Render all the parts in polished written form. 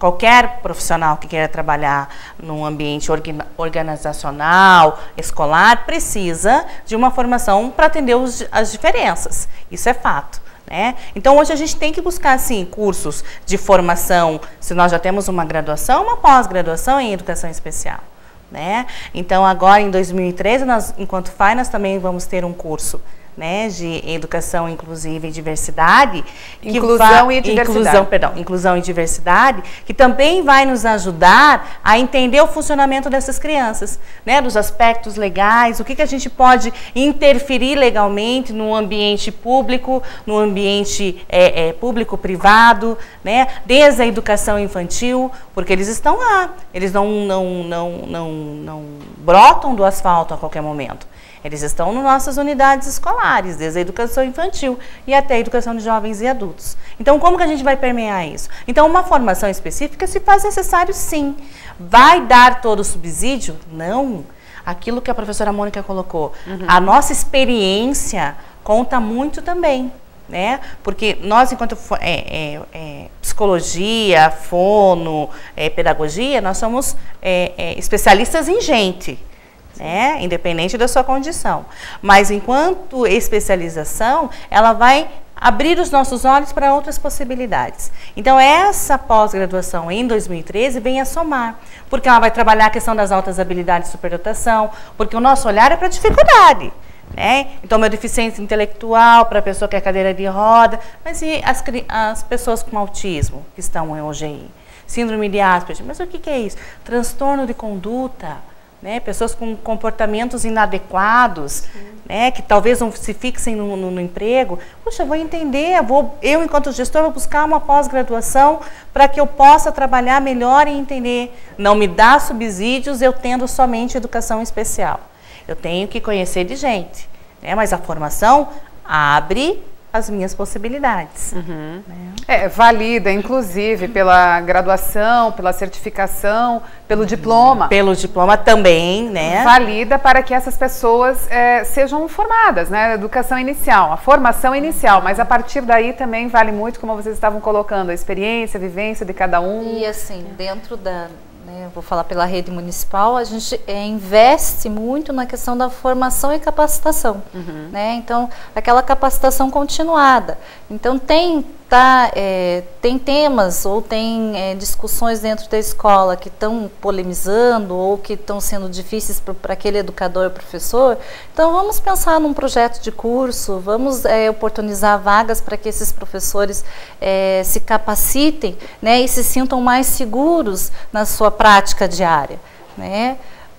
qualquer profissional que queira trabalhar num ambiente organizacional, escolar, precisa de uma formação para atender as diferenças. Isso é fato. Então, hoje a gente tem que buscar, sim, cursos de formação, se nós já temos uma graduação, uma pós-graduação em educação especial. Então, agora em 2013, nós, enquanto FAI, nós também vamos ter um curso de educação inclusiva e diversidade. Inclusão e diversidade, que também vai nos ajudar a entender o funcionamento dessas crianças, dos aspectos legais, o que a gente pode interferir legalmente no ambiente público, no ambiente público-privado, desde a educação infantil, porque eles estão lá, eles não brotam do asfalto a qualquer momento. Eles estão nas nossas unidades escolares, desde a educação infantil e até a educação de jovens e adultos. Então, como que a gente vai permear isso? Então, uma formação específica se faz necessário, sim. Vai dar todo o subsídio? Não. Aquilo que a professora Mônica colocou. A nossa experiência conta muito também. Porque nós, enquanto psicologia, fono, pedagogia, nós somos especialistas em gente. Independente da sua condição. Mas enquanto especialização, ela vai abrir os nossos olhos para outras possibilidades. Então, essa pós-graduação em 2013 vem a somar, porque ela vai trabalhar a questão das altas habilidades de superdotação, porque o nosso olhar é para a dificuldade. Então, uma deficiência intelectual para a pessoa que é cadeira de roda, mas e as pessoas com autismo que estão em OGI? Síndrome de Asperger, mas o que é isso? Transtorno de conduta. Pessoas com comportamentos inadequados, que talvez não se fixem no emprego. Puxa, eu vou entender, eu enquanto gestor vou buscar uma pós-graduação para que eu possa trabalhar melhor e entender. Não me dá subsídios eu tendo somente educação especial. Eu tenho que conhecer de gente, mas a formação abre as minhas possibilidades. Valida, inclusive, pela graduação, pela certificação, pelo diploma. Pelo diploma também, Valida para que essas pessoas sejam formadas, educação inicial, a formação inicial, mas a partir daí também vale muito, como vocês estavam colocando, a experiência, a vivência de cada um. E assim, dentro da... vou falar pela rede municipal, a gente investe muito na questão da formação e capacitação, então aquela capacitação continuada. Então tem temas ou tem discussões dentro da escola que estão polemizando ou que estão sendo difíceis para aquele educador, professor. Então vamos pensar num projeto de curso, vamos oportunizar vagas para que esses professores se capacitem, e se sintam mais seguros na sua prática diária,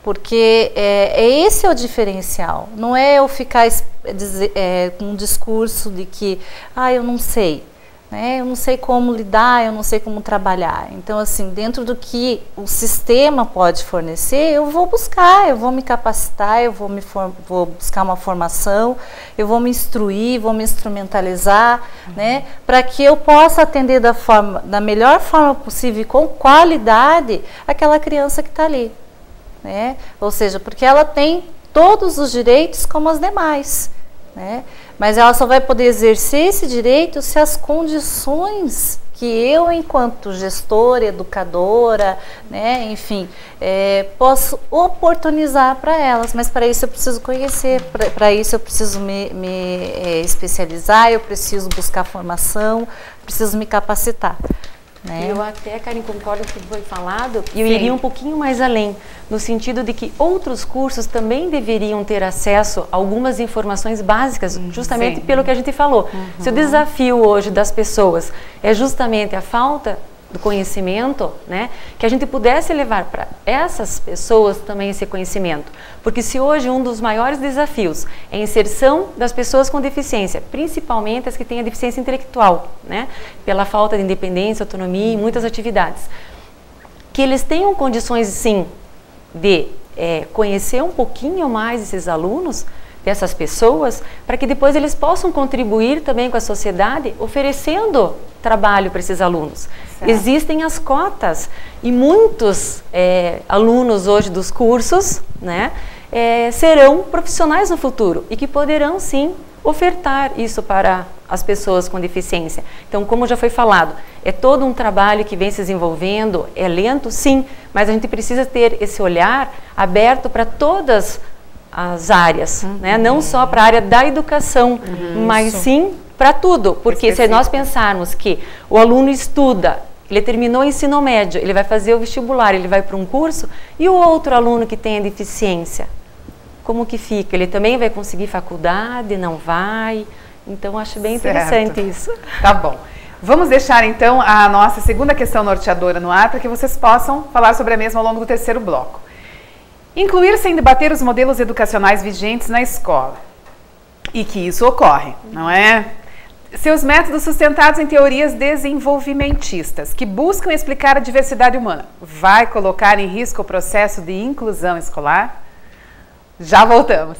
porque esse é o diferencial. Não é eu ficar com um discurso de que eu não sei. Eu não sei como lidar, eu não sei como trabalhar. Então, assim, dentro do que o sistema pode fornecer, eu vou buscar, eu vou me capacitar, eu vou buscar uma formação, eu vou me instruir, vou me instrumentalizar, para que eu possa atender da melhor forma possível e com qualidade aquela criança que está ali. Ou seja, porque ela tem todos os direitos como as demais. Mas ela só vai poder exercer esse direito se as condições que eu, enquanto gestora, educadora, enfim, posso oportunizar para elas. Mas para isso eu preciso conhecer, para isso eu preciso me especializar, eu preciso buscar formação, preciso me capacitar. Eu até, Karen, concordo com o que foi falado, e eu iria um pouquinho mais além, no sentido de que outros cursos também deveriam ter acesso a algumas informações básicas, justamente pelo que a gente falou. Se o desafio hoje das pessoas é justamente a falta do conhecimento, que a gente pudesse levar para essas pessoas também esse conhecimento. Porque se hoje um dos maiores desafios é a inserção das pessoas com deficiência, principalmente as que têm a deficiência intelectual, pela falta de independência, autonomia e muitas atividades, que eles tenham condições, sim, de conhecer um pouquinho mais esses alunos, dessas pessoas, para que depois eles possam contribuir também com a sociedade, oferecendo trabalho para esses alunos. Certo. Existem as cotas e muitos alunos hoje dos cursos, serão profissionais no futuro e que poderão sim ofertar isso para as pessoas com deficiência. Então, como já foi falado, é todo um trabalho que vem se desenvolvendo, é lento, sim, mas a gente precisa ter esse olhar aberto para todas as áreas, né? Não só para a área da educação, mas sim para tudo, porque se nós pensarmos que o aluno estuda, ele terminou o ensino médio, ele vai fazer o vestibular, ele vai para um curso, e o outro aluno que tem a deficiência, como que fica? Ele também vai conseguir faculdade, não vai? Então, acho bem interessante isso. Tá bom. Vamos deixar, então, a nossa segunda questão norteadora no ar, para que vocês possam falar sobre a mesma ao longo do terceiro bloco. Incluir sem debater os modelos educacionais vigentes na escola. E que isso ocorre, não é? Seus métodos sustentados em teorias desenvolvimentistas, que buscam explicar a diversidade humana, vai colocar em risco o processo de inclusão escolar? Já voltamos.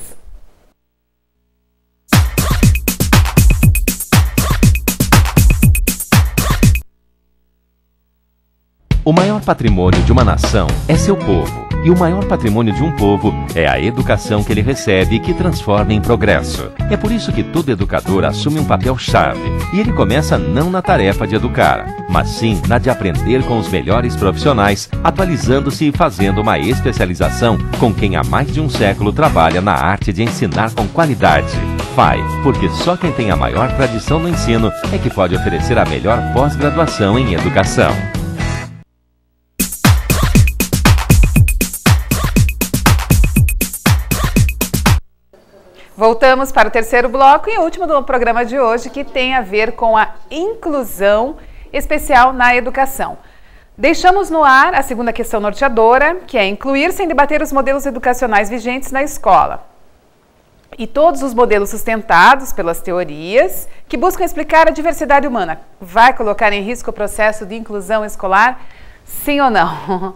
O maior patrimônio de uma nação é seu povo. E o maior patrimônio de um povo é a educação que ele recebe e que transforma em progresso. É por isso que todo educador assume um papel-chave. E ele começa não na tarefa de educar, mas sim na de aprender com os melhores profissionais, atualizando-se e fazendo uma especialização com quem há mais de um século trabalha na arte de ensinar com qualidade. FAI, porque só quem tem a maior tradição no ensino é que pode oferecer a melhor pós-graduação em educação. Voltamos para o terceiro bloco e o último do programa de hoje, que tem a ver com a inclusão especial na educação. Deixamos no ar a segunda questão norteadora, que é incluir sem debater os modelos educacionais vigentes na escola. E todos os modelos sustentados pelas teorias que buscam explicar a diversidade humana. Vai colocar em risco o processo de inclusão escolar? Sim ou não?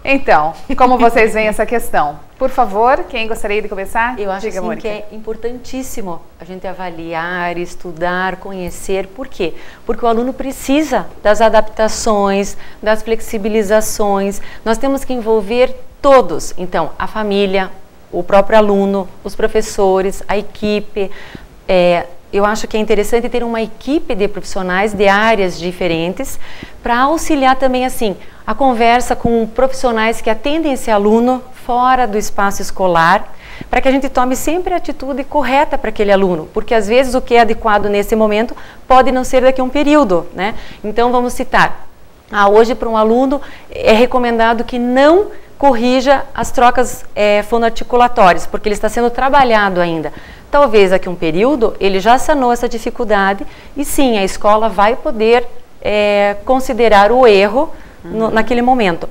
Então, como vocês veem essa questão? Por favor, quem gostaria de começar? Eu acho assim, que é importantíssimo a gente avaliar, estudar, conhecer. Por quê? Porque o aluno precisa das adaptações, das flexibilizações. Nós temos que envolver todos. Então, a família, o próprio aluno, os professores, a equipe. Eu acho que é interessante ter uma equipe de profissionais de áreas diferentes para auxiliar também, assim, a conversa com profissionais que atendem esse aluno fora do espaço escolar, para que a gente tome sempre a atitude correta para aquele aluno, porque às vezes o que é adequado nesse momento pode não ser daqui a um período, né? Então vamos citar, hoje para um aluno é recomendado que não corrija as trocas fonoarticulatórias, porque ele está sendo trabalhado ainda. Talvez daqui a um período ele já sanou essa dificuldade e sim, a escola vai poder considerar o erro naquele momento.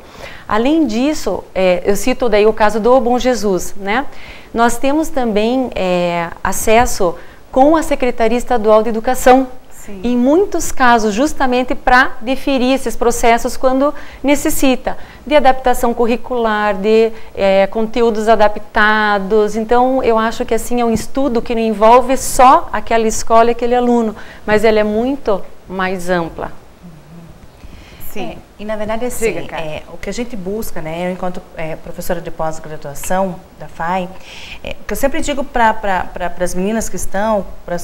Além disso, eu cito daí o caso do Bom Jesus, né? Nós temos também acesso com a Secretaria Estadual de Educação, sim, em muitos casos, justamente para deferir esses processos quando necessita de adaptação curricular, de conteúdos adaptados. Então, eu acho que assim é um estudo que não envolve só aquela escola e aquele aluno, mas ela é muito mais ampla. Sim. E na verdade, assim, o que a gente busca, né, eu enquanto professora de pós-graduação da FAI, o que eu sempre digo para as meninas que estão, para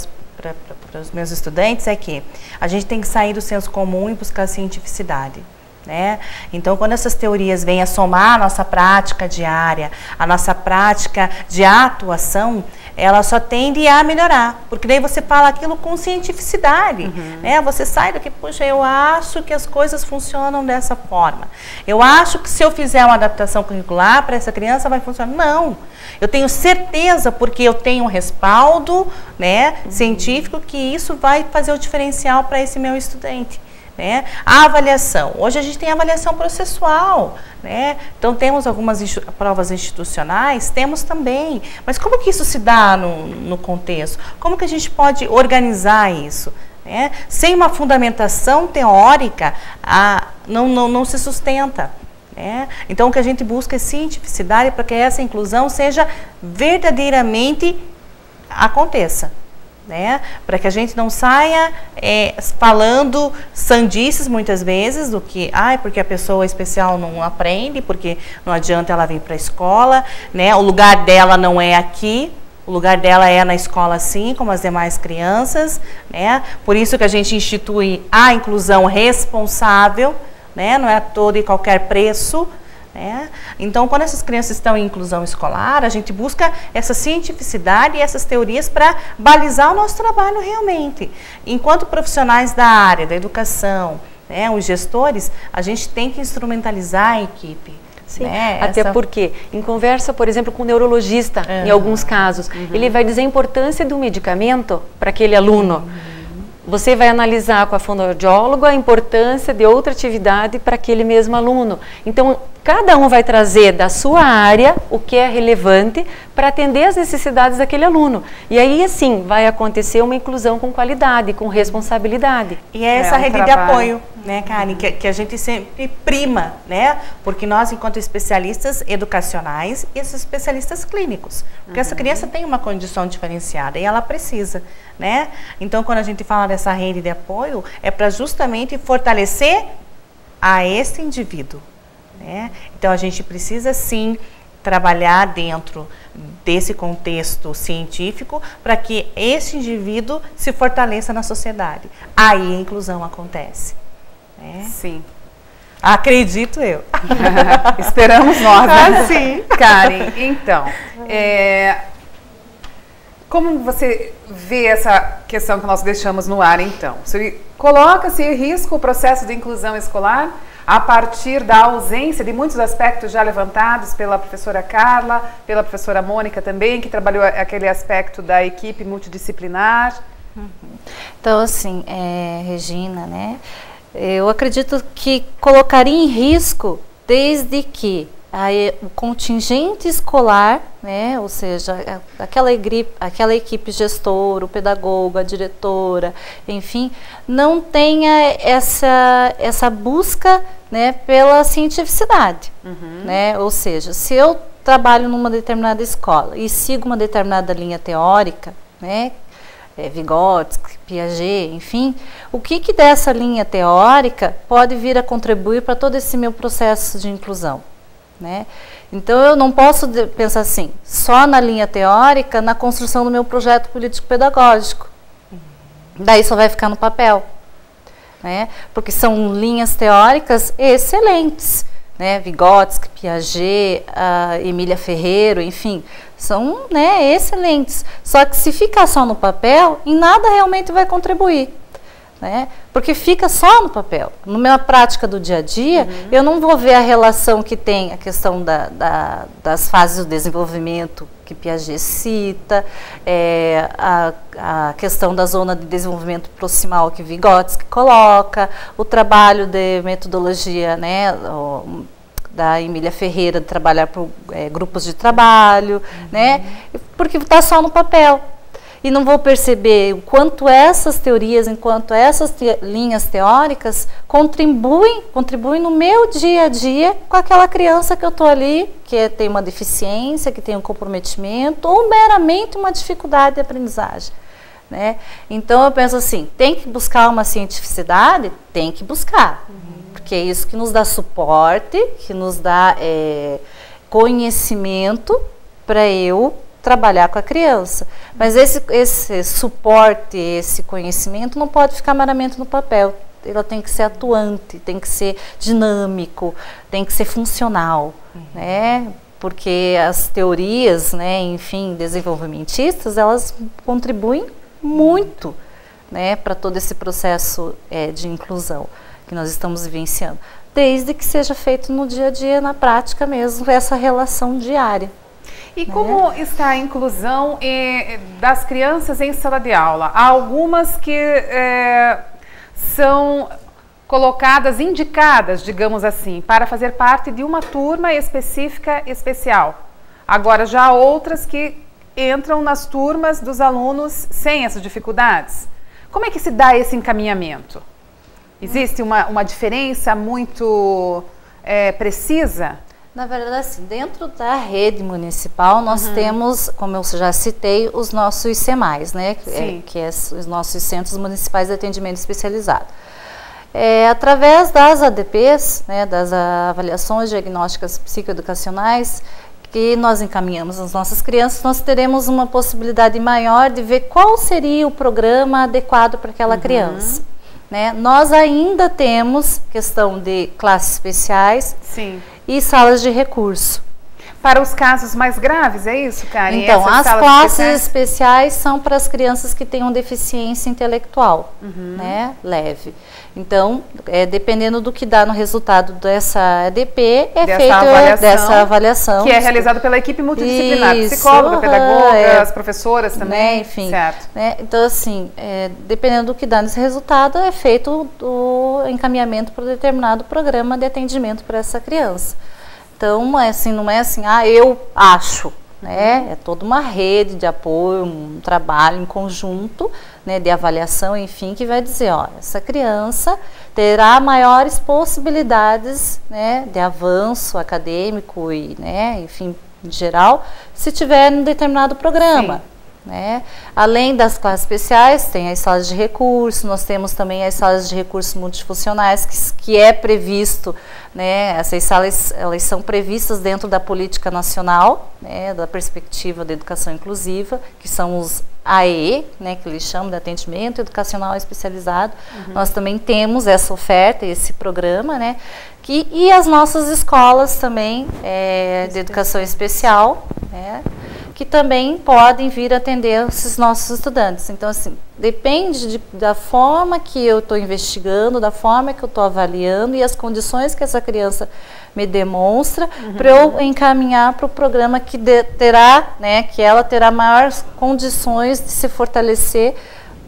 os meus estudantes, é que a gente tem que sair do senso comum e buscar a cientificidade. Né? Então, quando essas teorias vêm a somar a nossa prática diária, a nossa prática de atuação, ela só tende a melhorar, porque daí você fala aquilo com cientificidade, né? Você sai daqui, puxa, eu acho que as coisas funcionam dessa forma. Eu acho que se eu fizer uma adaptação curricular para essa criança vai funcionar. Não, eu tenho certeza, porque eu tenho um respaldo, né, científico, que isso vai fazer o diferencial para esse meu estudante. Né? A avaliação, hoje a gente tem avaliação processual, né? Então temos algumas provas institucionais, temos também, mas como que isso se dá no contexto? Como que a gente pode organizar isso? Né? Sem uma fundamentação teórica, não se sustenta. Né? Então o que a gente busca é cientificidade para que essa inclusão seja verdadeiramente aconteça. Né? Para que a gente não saia falando sandices muitas vezes do que, porque a pessoa especial não aprende, porque não adianta ela vir para a escola, né? O lugar dela não é aqui, O lugar dela é na escola, sim, como as demais crianças, né? Por isso que a gente institui a inclusão responsável, né? Não é a todo e qualquer preço, né? Então, quando essas crianças estão em inclusão escolar, a gente busca essa cientificidade e essas teorias para balizar o nosso trabalho realmente. Enquanto profissionais da área da educação, né, os gestores, a gente tem que instrumentalizar a equipe. Sim, né? Até porque, em conversa, por exemplo, com um neurologista, em alguns casos, ele vai dizer a importância do medicamento para aquele aluno. Você vai analisar com a fonoaudióloga a importância de outra atividade para aquele mesmo aluno. Então, cada um vai trazer da sua área o que é relevante para atender as necessidades daquele aluno. E aí, assim, vai acontecer uma inclusão com qualidade, com responsabilidade. E é essa rede de apoio, né, Karen, que a gente sempre prima, né? Porque nós, enquanto especialistas educacionais e esses especialistas clínicos, porque essa criança tem uma condição diferenciada e ela precisa, né? Então, quando a gente fala dessa rede de apoio, é para justamente fortalecer a esse indivíduo, né? Então, a gente precisa, sim, trabalhar dentro desse contexto científico para que esse indivíduo se fortaleça na sociedade. Aí a inclusão acontece, né? Sim. Acredito eu. Esperamos nós, né? Sim. Karen, então, como você vê essa questão que nós deixamos no ar, então? Você coloca-se em risco o processo de inclusão escolar a partir da ausência de muitos aspectos já levantados pela professora Carla, pela professora Mônica também, que trabalhou aquele aspecto da equipe multidisciplinar? Então, assim, Regina, né? Eu acredito que colocaria em risco desde que o contingente escolar, né, ou seja, aquela equipe gestora, o pedagogo, a diretora, enfim, não tenha essa busca, né, pela cientificidade, né? Ou seja, se eu trabalho numa determinada escola e sigo uma determinada linha teórica, né, Vygotsky, Piaget, enfim, o que dessa linha teórica pode vir a contribuir para todo esse meu processo de inclusão, né? Então, eu não posso pensar assim, só na linha teórica, na construção do meu projeto político-pedagógico. Daí só vai ficar no papel, né? Porque são linhas teóricas excelentes, né? Vygotsky, Piaget, Emília Ferreiro, enfim, são, né, excelentes. Só que se ficar só no papel, em nada realmente vai contribuir, né? Porque fica só no papel. Na minha prática do dia a dia, eu não vou ver a relação que tem a questão das fases do desenvolvimento que Piaget cita, a questão da zona de desenvolvimento proximal que Vygotsky coloca, o trabalho de metodologia, né, da Emília Ferreira, de trabalhar por grupos de trabalho, né, porque está só no papel. E não vou perceber o quanto essas teorias, enquanto essas linhas teóricas contribuem no meu dia a dia com aquela criança que eu estou ali, que tem uma deficiência, que tem um comprometimento ou meramente uma dificuldade de aprendizagem, né? Então eu penso assim, tem que buscar uma cientificidade? Tem que buscar, porque é isso que nos dá suporte, que nos dá conhecimento para eu trabalhar com a criança. Mas esse suporte, esse conhecimento não pode ficar meramente no papel. Ela tem que ser atuante, tem que ser dinâmico, tem que ser funcional, né? Porque as teorias, né, enfim, desenvolvimentistas, elas contribuem muito, né, para todo esse processo de inclusão que nós estamos vivenciando, desde que seja feito no dia a dia, na prática mesmo, essa relação diária. E como está a inclusão das crianças em sala de aula? Há algumas que são colocadas, indicadas, digamos assim, para fazer parte de uma turma específica, especial. Agora, já há outras que entram nas turmas dos alunos sem essas dificuldades. Como é que se dá esse encaminhamento? Existe uma diferença muito precisa? Na verdade, assim, dentro da rede municipal, nós temos, como eu já citei, os nossos CEMAIs, né? Que é os nossos Centros Municipais de Atendimento Especializado. Através das ADPs, né, das avaliações diagnósticas psicoeducacionais, que nós encaminhamos as nossas crianças, nós teremos uma possibilidade maior de ver qual seria o programa adequado para aquela criança. Né? Nós ainda temos questão de classes especiais e salas de recurso. Para os casos mais graves, é isso, Karen? Então, as classes especiais são para as crianças que tenham deficiência intelectual, né, leve. Então, dependendo do que dá no resultado dessa EDP, feita dessa avaliação. Que é realizada pela equipe multidisciplinar, psicóloga, pedagoga, as professoras também, né, enfim. Certo. Né, então, assim, dependendo do que dá nesse resultado, é feito o encaminhamento para um determinado programa de atendimento para essa criança. Então, assim, não é assim, eu acho, né? É toda uma rede de apoio, um trabalho em conjunto, né, de avaliação, enfim, que vai dizer, ó, essa criança terá maiores possibilidades, né, de avanço acadêmico e, né, enfim, em geral, se tiver num determinado programa. Né? Além das classes especiais, tem as salas de recurso, nós temos também as salas de recursos multifuncionais, que é previsto, né? Essas salas, elas são previstas dentro da política nacional, né? Da perspectiva da educação inclusiva, que são os AE, né? Que eles chamam de atendimento educacional especializado. Nós também temos essa oferta, esse programa, né? E as nossas escolas também de educação especial, né? Que também podem vir atender esses nossos estudantes. Então, assim, depende da forma que eu estou investigando, da forma que eu estou avaliando e as condições que essa criança me demonstra para eu encaminhar para o programa que terá, né, que ela terá maiores condições de se fortalecer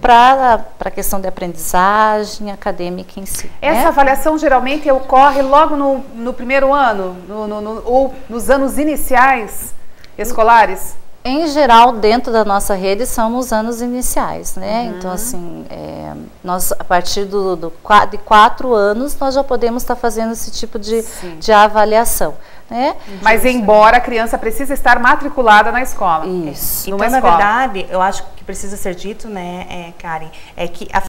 para a questão de aprendizagem acadêmica em si. Essa avaliação geralmente ocorre logo no primeiro ano, ou nos anos iniciais escolares? Em geral, dentro da nossa rede, são nos anos iniciais, né? Então, assim, nós, a partir de 4 anos, nós já podemos estar fazendo esse tipo de avaliação, né? Mas, embora a criança precise estar matriculada na escola. Isso. Então, na verdade, eu acho que precisa ser dito, né, Karen, é que a